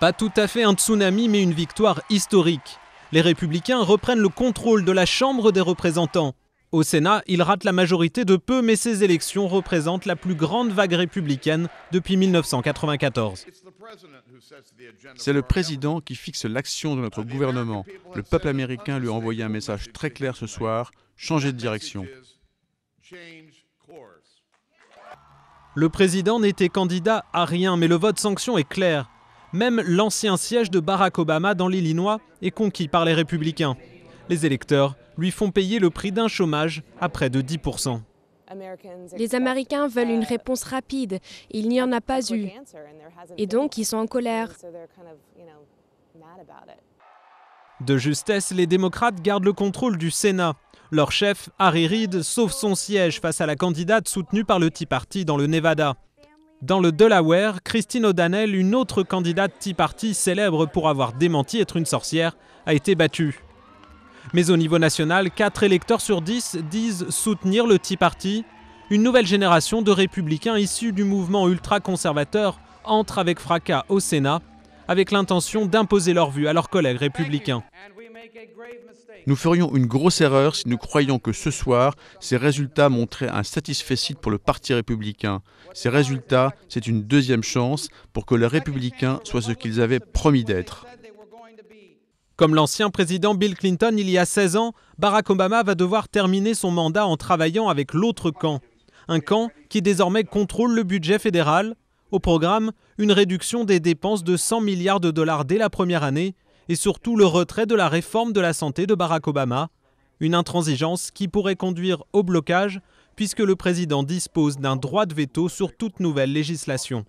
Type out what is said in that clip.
Pas tout à fait un tsunami, mais une victoire historique. Les Républicains reprennent le contrôle de la Chambre des représentants. Au Sénat, ils ratent la majorité de peu, mais ces élections représentent la plus grande vague républicaine depuis 1994. C'est le président qui fixe l'action de notre gouvernement. Le peuple américain lui a envoyé un message très clair ce soir, changer de direction. Le président n'était candidat à rien, mais le vote sanction est clair. Même l'ancien siège de Barack Obama dans l'Illinois est conquis par les républicains. Les électeurs lui font payer le prix d'un chômage à près de 10%. Les Américains veulent une réponse rapide. Il n'y en a pas eu. Et donc, ils sont en colère. De justesse, les démocrates gardent le contrôle du Sénat. Leur chef, Harry Reid, sauve son siège face à la candidate soutenue par le Tea Party dans le Nevada. Dans le Delaware, Christine O'Donnell, une autre candidate Tea Party célèbre pour avoir démenti être une sorcière, a été battue. Mais au niveau national, 4 électeurs sur 10 disent soutenir le Tea Party. Une nouvelle génération de républicains issus du mouvement ultra-conservateur entre avec fracas au Sénat, avec l'intention d'imposer leur vue à leurs collègues républicains. Nous ferions une grosse erreur si nous croyions que ce soir, ces résultats montraient un satisfecit pour le Parti républicain. Ces résultats, c'est une deuxième chance pour que les républicains soient ce qu'ils avaient promis d'être. Comme l'ancien président Bill Clinton il y a 16 ans, Barack Obama va devoir terminer son mandat en travaillant avec l'autre camp. Un camp qui désormais contrôle le budget fédéral. Au programme, une réduction des dépenses de 100 milliards de dollars dès la première année et surtout le retrait de la réforme de la santé de Barack Obama. Une intransigeance qui pourrait conduire au blocage puisque le président dispose d'un droit de veto sur toute nouvelle législation.